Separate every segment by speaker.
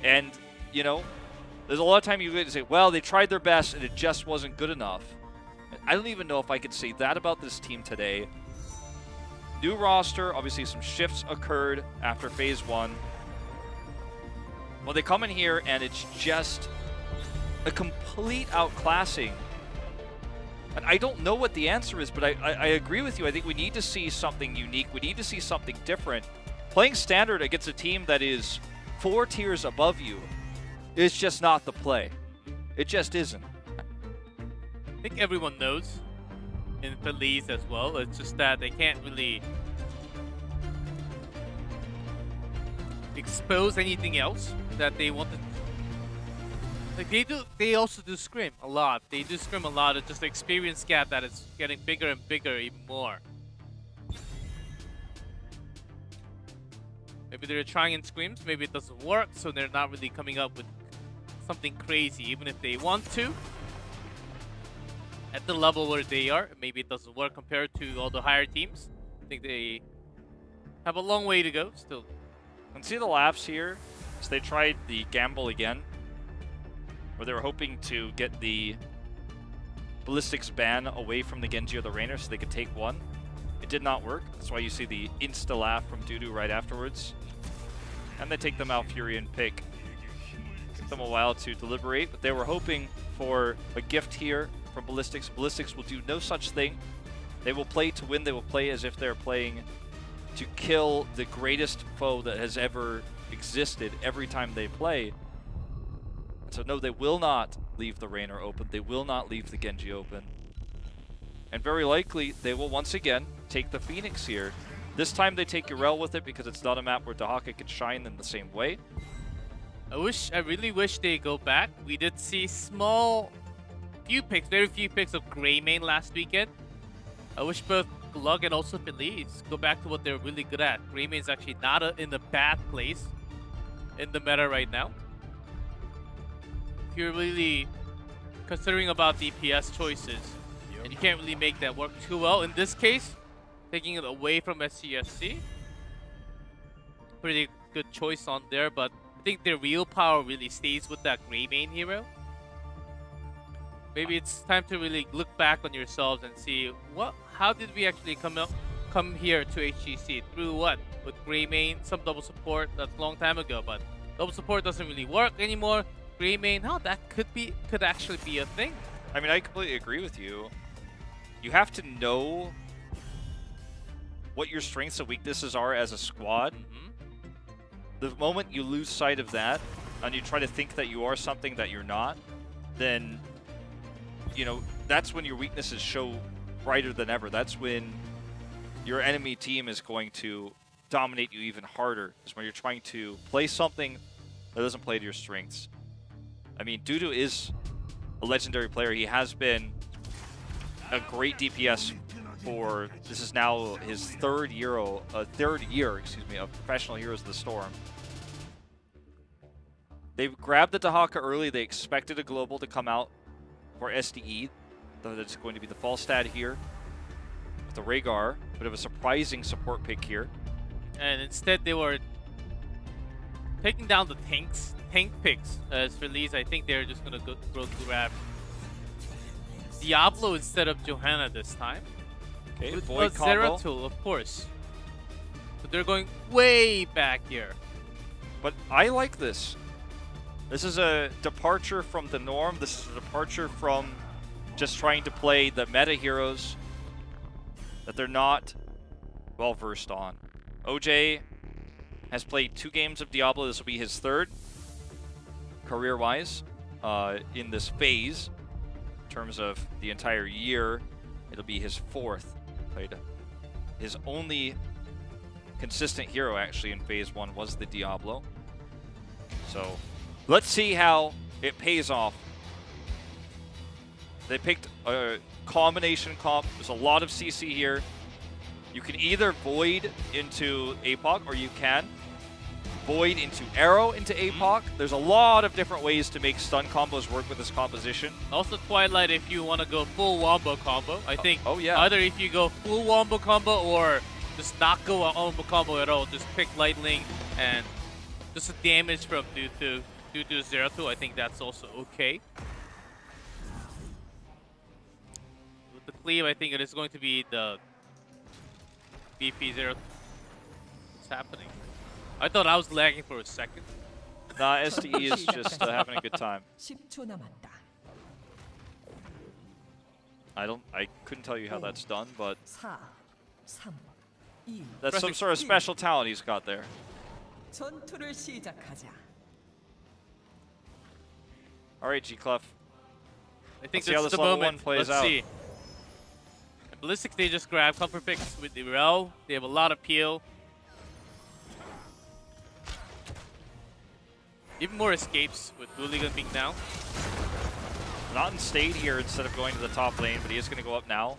Speaker 1: And, you know, there's a lot of time you say, well, they tried their best and it just wasn't good enough. I don't even know if I could say that about this team today. New roster, obviously some shifts occurred after Phase 1. Well, they come in here and it's just a complete outclassing. And I don't know what the answer is, but I agree with you. I think we need to see something unique. We need to see something different. Playing Standard against a team that is 4 tiers above you is just not the play. It just isn't.
Speaker 2: I think everyone knows in Feliz as well. It's just that they can't really expose anything else that they want to. Like they also do scrim a lot. They do scrim a lot. It's just the experience gap that is getting bigger and bigger even more. Maybe they're trying in scrims, maybe it doesn't work, so they're not really coming up with something crazy, even if they want to. At the level where they are, maybe it doesn't work compared to all the higher teams. I think they have a long way to go still.
Speaker 1: And see the laughs here? So they tried the gamble again, where they were hoping to get the Ballistics ban away from the Genji or the Rainer so they could take one. It did not work. That's why you see the insta-laugh from Dudu right afterwards. And they take the Malfurion pick. Took them a while to deliberate, but they were hoping for a gift here from Ballistics. Ballistics will do no such thing. They will play to win. They will play as if they're playing to kill the greatest foe that has ever existed every time they play. So no, they will not leave the Rainer open. They will not leave the Genji open. And very likely, they will once again take the Phoenix here. This time they take Urel with it because it's not a map where Dahaka can shine in the same way.
Speaker 2: I really wish they go back. We did see very few picks of Greymane last weekend. I wish both Glug and also Feliz go back to what they're really good at. Greymane's actually not in a bad place in the meta right now. If you're really considering about DPS choices, and you can't really make that work too well. In this case, taking it away from SCSC. Pretty good choice on there, but I think their real power really stays with that Greymane hero. Maybe it's time to really look back on yourselves and see how did we actually come here to HGC? Through what? With Greymane, some double support, that's a long time ago, but double support doesn't really work anymore. Greymane, that could actually be a thing.
Speaker 1: I mean, I completely agree with you. You have to know what your strengths and weaknesses are as a squad. The moment you lose sight of that and you try to think that you are something that you're not, then, you know, that's when your weaknesses show brighter than ever. That's when your enemy team is going to dominate you even harder. It's when you're trying to play something that doesn't play to your strengths. I mean, Dudu is a legendary player. He has been a great DPS for, this is now his third year, of Professional Heroes of the Storm. They've grabbed the Dahaka early. They expected a global to come out for SDE. Though it's going to be the Falstad here with the Rhaegar. Bit of a surprising support pick here.
Speaker 2: And instead they were taking down the tank picks. As for Feliz, I think they're just going to go grab Diablo instead of Johanna this time.
Speaker 1: Okay,
Speaker 2: with
Speaker 1: Void combo.
Speaker 2: Zeratul, of course. But they're going way back here.
Speaker 1: But I like this. This is a departure from the norm. This is a departure from just trying to play the meta heroes that they're not well versed on. OJ has played 2 games of Diablo. This will be his 3rd career-wise in this phase. In terms of the entire year, it'll be his 4th. Played his only consistent hero actually in phase 1 was the Diablo. So let's see how it pays off. They picked a combination comp. There's a lot of CC here. You can either Void into APOC or you can Void into Arrow into APOC. There's a lot of different ways to make stun combos work with this composition.
Speaker 2: Also Twilight if you want to go full wombo combo. I think
Speaker 1: yeah.
Speaker 2: Either if you go full wombo combo or just not go a wombo combo at all. Just pick Lightning and just the damage from due to 0-2, I think that's also okay. With the cleave, I think it is going to be the BP0. What's happening? I thought I was lagging for a second.
Speaker 1: Nah, SDE is just having a good time.
Speaker 3: 10초 남았다.
Speaker 1: I couldn't tell you how that's done, but
Speaker 3: 4, 3, 2,
Speaker 1: that's some sort of special talent he's got there.
Speaker 3: 전투를 시작하자.
Speaker 1: All right, G-Clef.
Speaker 2: I think
Speaker 1: Let's see how
Speaker 2: this
Speaker 1: this
Speaker 2: is the
Speaker 1: level
Speaker 2: moment.
Speaker 1: one plays
Speaker 2: Let's
Speaker 1: out.
Speaker 2: see. And Ballistics, they just grab comfort picks with the Rel. They have a lot of peel. Even more escapes with Hooligan being down.
Speaker 1: Not in stayed here instead of going to the top lane, but he is going to go up now.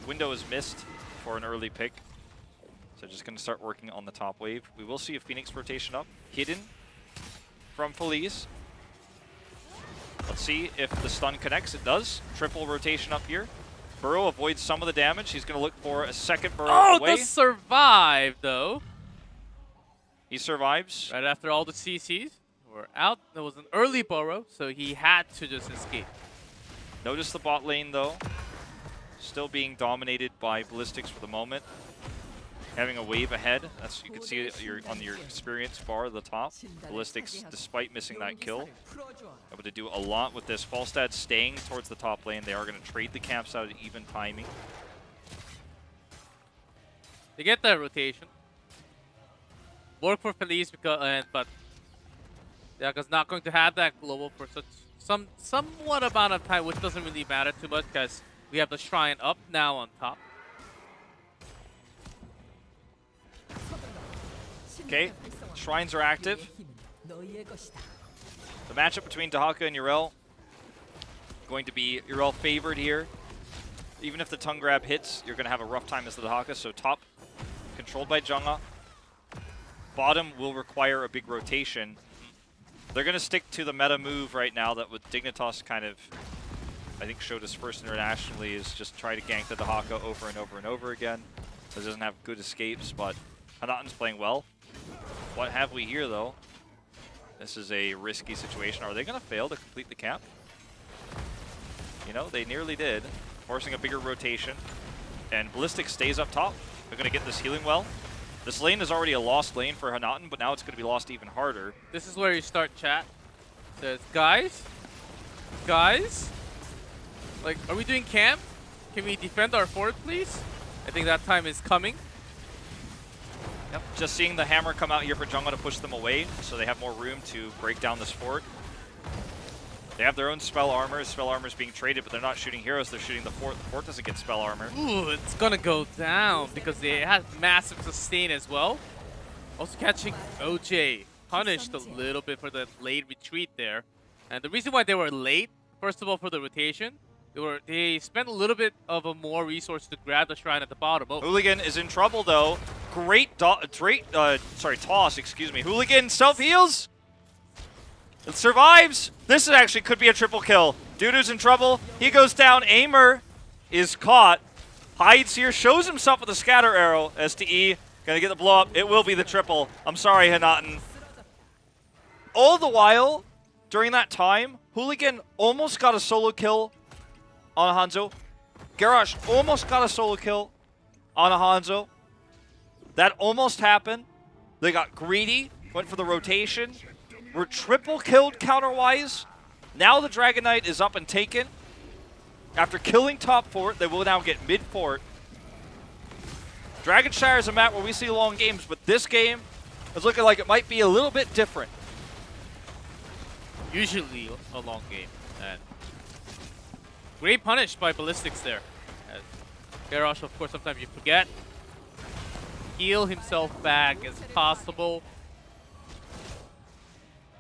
Speaker 1: Window is missed for an early pick. So just going to start working on the top wave. We will see a Phoenix rotation up. Hidden from Feliz. Let's see if the stun connects. It does. Triple rotation up here. Burrow avoids some of the damage. He's going to look for a second Burrow away.
Speaker 2: The survive, though.
Speaker 1: He survives.
Speaker 2: Right after all the CCs were out. There was an early burrow, so he had to just escape.
Speaker 1: Notice the bot lane, though. Still being dominated by Ballistics for the moment. Having a wave ahead. That's, you can see it on your experience bar at the top. Ballistics, despite missing that kill, able to do a lot with this. Falstad staying towards the top lane. They are going to trade the camps out at even timing.
Speaker 2: They get that rotation. Work for Feliz because, but Yaga's not going to have that global for somewhat amount of time, which doesn't really matter too much because we have the shrine up now on top.
Speaker 1: Okay, shrines are active. The matchup between Dahaka and Yrel going to be Yrel favored here. Even if the tongue grab hits, you're going to have a rough time as the Dahaka. So top controlled by Jungha. Bottom will require a big rotation. They're going to stick to the meta move right now that with Dignitas kind of, I think, showed us first internationally, is just try to gank the Dahaka over and over and over again. It doesn't have good escapes, but Hanatan's playing well. What have we here, though? This is a risky situation. Are they going to fail to complete the camp? You know, they nearly did, forcing a bigger rotation. And Ballistics stays up top. They're going to get this healing well. This lane is already a lost lane for Hanatan, but now it's going to be lost even harder.
Speaker 2: This is where you start chat. Says, guys, like, are we doing camp? Can we defend our fort, please? I think that time is coming.
Speaker 1: Yep. Just seeing the hammer come out here for Jungha to push them away, so they have more room to break down this fort. They have their own spell armor. Spell armor is being traded, but they're not shooting heroes. They're shooting the fort. The fort doesn't get spell armor.
Speaker 2: Ooh, it's gonna go down because they had massive sustain as well. Also catching OJ punished a little bit for the late retreat there. And the reason why they were late, first of all, for the rotation, they spent a little bit of a more resource to grab the shrine at the bottom. Oh.
Speaker 1: Hooligan is in trouble though. Great toss, excuse me. Hooligan self-heals. It survives. This actually could be a triple kill. Dudu's in trouble. He goes down. Aimer is caught. Hides here, shows himself with a scatter arrow. STE gonna get the blow up. It will be the triple. I'm sorry, Hanatan. All the while, during that time, Hooligan almost got a solo kill on Hanzo. Garrosh almost got a solo kill on a Hanzo. That almost happened. They got greedy, went for the rotation. Were triple killed counter-wise. Now the Dragon Knight is up and taken. After killing top fort, they will now get mid fort. Dragonshire is a map where we see long games, but this game is looking like it might be a little bit different.
Speaker 2: Usually a long game. And great punish by Ballistics there. As Garrosh, of course, sometimes you forget. Heal himself back as possible.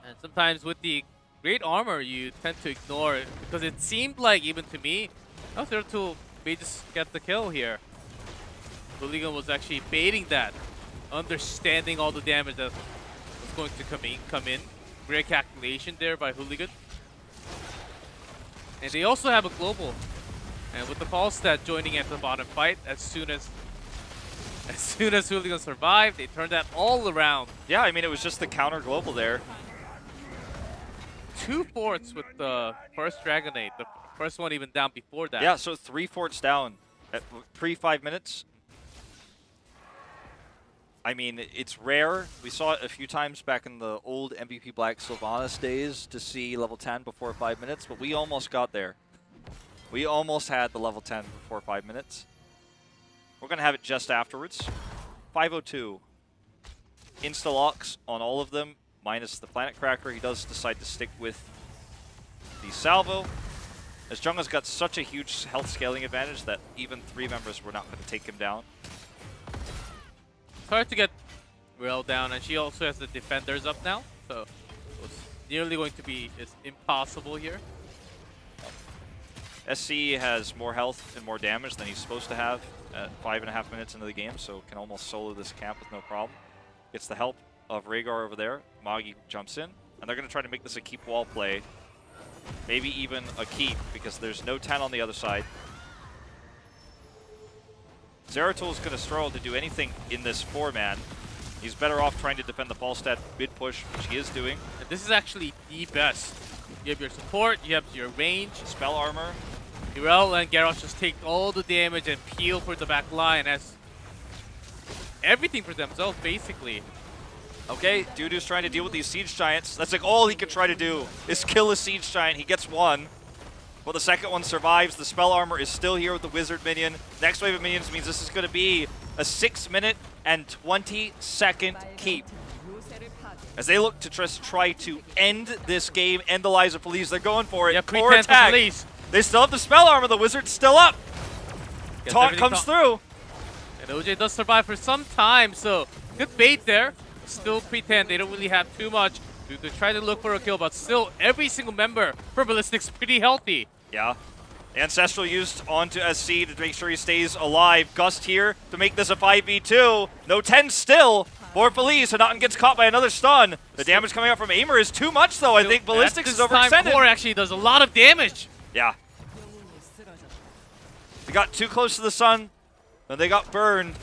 Speaker 2: And sometimes with the great armor, you tend to ignore it because it seemed like, even to me, Zero2 may just get the kill here. Hooligan was actually baiting that, understanding all the damage that was going to come in. Great calculation there by Hooligan. And they also have a global. And with the Falstad joining at the bottom fight, as soon as As soon as Hooligan survived, they turned that all around.
Speaker 1: Yeah, I mean, it was just the counter global there.
Speaker 2: 2 forts with the first Dragon Knight. The first one even down before that.
Speaker 1: Yeah, so 3 forts down at pre-5 minutes. I mean, it's rare. We saw it a few times back in the old MVP Black Sylvanas days to see level 10 before 5 minutes, but we almost got there. We almost had the level 10 before 5 minutes. We're going to have it just afterwards. 502. Insta-locks on all of them, minus the Planet Cracker. He does decide to stick with the Salvo. As Jungha's got such a huge health scaling advantage that even 3 members were not going to take him down.
Speaker 2: It's hard to get Rail down, and she also has the defenders up now, so it's nearly going to be impossible here.
Speaker 1: SC has more health and more damage than he's supposed to have at 5.5 minutes into the game, so can almost solo this camp with no problem. Gets the help of Rhaegar over there. Magi jumps in, and they're going to try to make this a keep wall play. Maybe even a keep, because there's no 10 on the other side. Zeratul is going to struggle to do anything in this 4-man. He's better off trying to defend the Falstad mid-push, which he is doing.
Speaker 2: And this is actually the best. You have your support, you have your range.
Speaker 1: Spell armor.
Speaker 2: Hirel and Garrosh just take all the damage and peel for the back line as everything for themselves, basically.
Speaker 1: Okay, Dudu's trying to deal with these Siege Giants. That's like all he can try to do is kill a Siege Giant. He gets one. Well, the second one survives. The Spell Armor is still here with the Wizard minion. Next wave of minions means this is going to be a 6-minute and 20-second keep. As they look to just try to end this game, end the lives of Feliz, they're going for it.
Speaker 2: Yeah,
Speaker 1: core attack. They still have the Spell Armor. The Wizard's still up. Taunt comes through.
Speaker 2: And OJ does survive for some time, so good bait there. Still pretend they don't really have too much. You could try to look for a kill, but still every single member for Ballistics pretty healthy.
Speaker 1: Yeah. Ancestral used onto SC to make sure he stays alive. Gust here to make this a 5v2. No 10 still for Feliz. Hanaton gets caught by another stun. The damage coming out from Aimer is too much, though. I think Ballistics is overextended.
Speaker 2: Core actually does a lot of damage.
Speaker 1: Yeah. They got too close to the sun, and they got burned.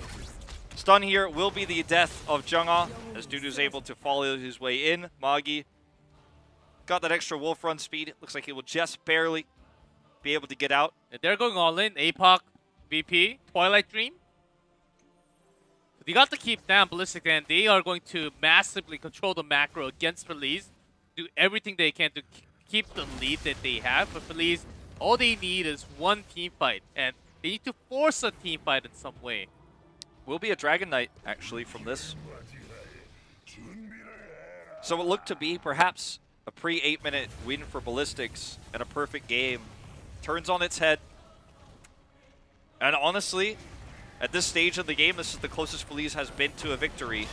Speaker 1: Stun here will be the death of Jungha, as Dudu's able to follow his way in. Magi got that extra Wolf Run speed. Looks like he will just barely be able to get out.
Speaker 2: And they're going all in. APOC, VP, Twilight Dream. They got to keep down Ballistic, and they are going to massively control the macro against Feliz. Do everything they can to keep the lead that they have. But Feliz, all they need is one team fight, and they need to force a team fight in some way.
Speaker 1: Will be a Dragon Knight, actually, from this. So it looked to be perhaps a pre-8-minute win for Ballistics and a perfect game. Turns on its head. And honestly, at this stage of the game, this is the closest Feliz has been to a victory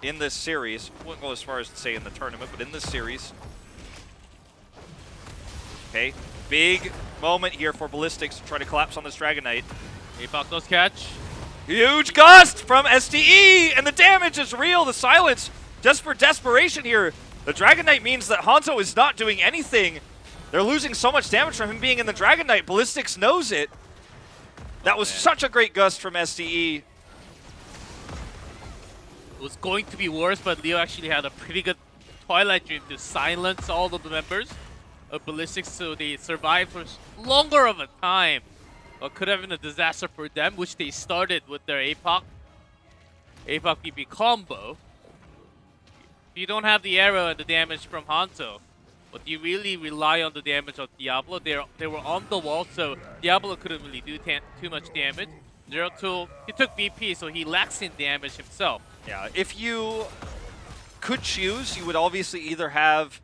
Speaker 1: in this series. I wouldn't go as far as to say in the tournament, but in this series. Okay, big moment here for Ballistics to try to collapse on this Dragon Knight.
Speaker 2: APOC does catch.
Speaker 1: Huge gust from STE, and the damage is real. The silence, just for desperation here. The Dragon Knight means that Hanzo is not doing anything. They're losing so much damage from him being in the Dragon Knight. Ballistics knows it. That was such a great gust from STE.
Speaker 2: It was going to be worse, but Leo actually had a pretty good Twilight Dream to silence all of the members of Ballistics, so they survived for longer of a time. What could have been a disaster for them, which they started with their APOC BP combo. If you don't have the arrow and the damage from Hanzo, but you really rely on the damage of Diablo. They were on the wall, so Diablo couldn't really do too much damage. Zeratul, he took BP, so he lacks in damage himself.
Speaker 1: Yeah, if you could choose, you would obviously either have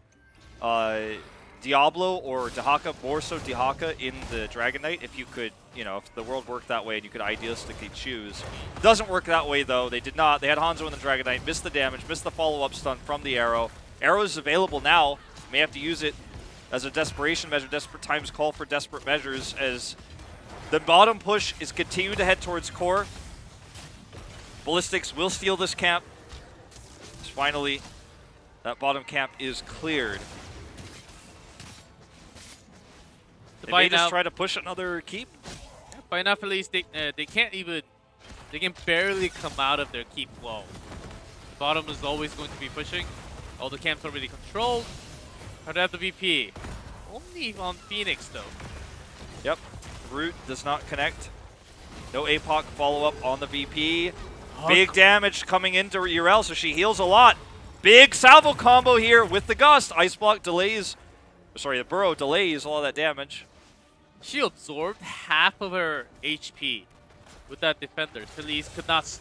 Speaker 1: Diablo or Dehaka, more so Dehaka in the Dragon Knight, if you could, you know, if the world worked that way and you could idealistically choose. Doesn't work that way, though. They did not. They had Hanzo in the Dragon Knight, missed the damage, missed the follow-up stun from the arrow. Arrow is available now. May have to use it as a desperation measure. Desperate times call for desperate measures, as the bottom push is continuing to head towards core. Ballistics will steal this camp. Finally, that bottom camp is cleared. They may just try to push another keep.
Speaker 2: By now, Feliz, they can't even They can barely come out of their keep wall. The bottom is always going to be pushing. All the camps are already controlled. Hard to have the VP. Only on Phoenix though.
Speaker 1: Yep. Root does not connect. No APOC follow-up on the VP. Big damage coming into Yrel, so she heals a lot. Big salvo combo here with the Gust. Ice Block delays. Sorry, the Burrow delays all of that damage.
Speaker 2: She absorbed half of her HP with that defender. Feliz could not.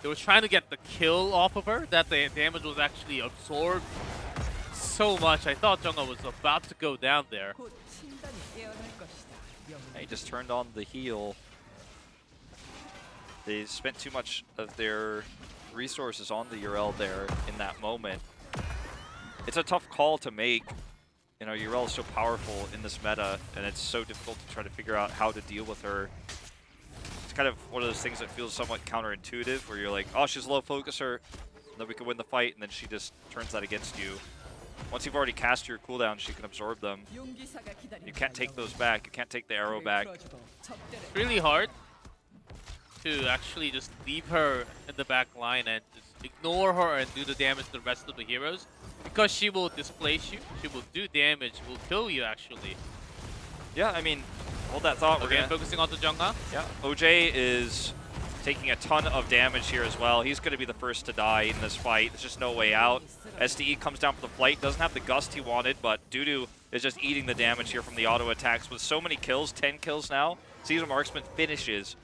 Speaker 2: They were trying to get the kill off of her. That the damage was actually absorbed so much. I thought Jungha was about to go down there.
Speaker 3: 곧 신단이 깨어날 것이다. 영웅.
Speaker 1: They just turned on the heal. They spent too much of their resources on the Yrel there in that moment. It's a tough call to make. You know, Yrel is so powerful in this meta, and it's so difficult to try to figure out how to deal with her. It's kind of one of those things that feels somewhat counterintuitive, where you're like, oh, she's a low focuser, and then we can win the fight, and then she just turns that against you. Once you've already cast your cooldown, she can absorb them.
Speaker 3: 용기사가 기다린다.
Speaker 1: You can't take those back. You can't take the arrow back.
Speaker 3: 풀어주고 적대를
Speaker 2: It's really hard to actually just leave her in the back line and just ignore her and do the damage to the rest of the heroes. Because she will displace you, she will do damage, will kill you actually.
Speaker 1: Yeah, I mean, hold that thought. We're
Speaker 2: Again,
Speaker 1: gonna,
Speaker 2: focusing on the Jungha.
Speaker 1: yeah, OJ is taking a ton of damage here as well. He's going to be the first to die in this fight. There's just no way out. SDE comes down for the flight, doesn't have the Gust he wanted, but Dudu is just eating the damage here from the auto attacks with so many kills, 10 kills now. Seasonal Marksman finishes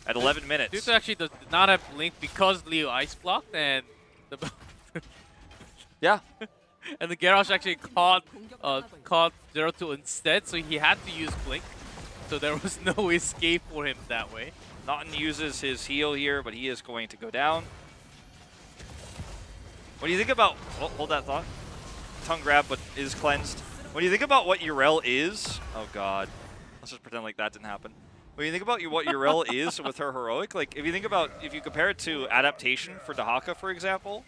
Speaker 1: at 11 minutes.
Speaker 2: Dudu actually does not have Blink because Leo ice blocked and the
Speaker 1: Yeah.
Speaker 2: and the Garrosh actually caught 0-2 instead, so he had to use Blink. So there was no escape for him that way.
Speaker 1: Naughton uses his heal here, but he is going to go down. When you think about... Oh, hold that thought. Tongue grab, but is cleansed. When you think about what Yrel is... Oh, God. Let's just pretend like that didn't happen. When you think about what Yrel is with her heroic, like, if you think about... If you compare it to Adaptation for Dahaka, for example,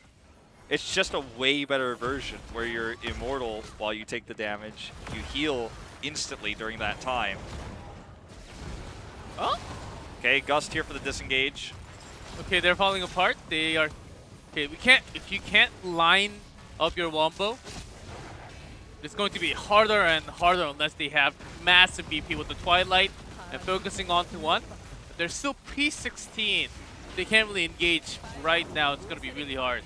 Speaker 1: it's just a way better version where you're immortal while you take the damage. You heal instantly during that time.
Speaker 2: Oh?
Speaker 1: Okay, Gust here for the disengage.
Speaker 2: Okay, they're falling apart. They are... Okay, we can't... If you can't line up your wombo, it's going to be harder and harder unless they have massive BP with the Twilight and focusing on to one. But they're still pre-16. They can't really engage right now. It's going to be really hard.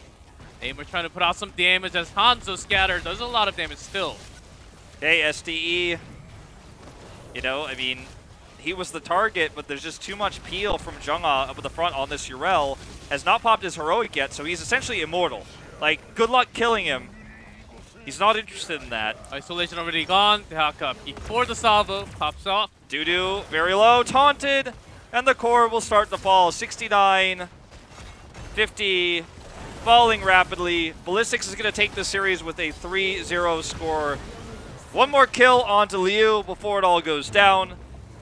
Speaker 2: Aimer trying to put out some damage as Hanzo scattered. There's a lot of damage still.
Speaker 1: Okay, SDE. You know, I mean... He was the target, but there's just too much peel from Jungha up at the front on this Yrel. Has not popped his heroic yet, so he's essentially immortal. Like, good luck killing him. He's not interested in that.
Speaker 2: Isolation already gone. Dahaka before the salvo pops off.
Speaker 1: Dudu, very low, taunted, and the core will start to fall. 69, 50, falling rapidly. Ballistics is going to take this series with a 3-0 score. One more kill onto Liu before it all goes down.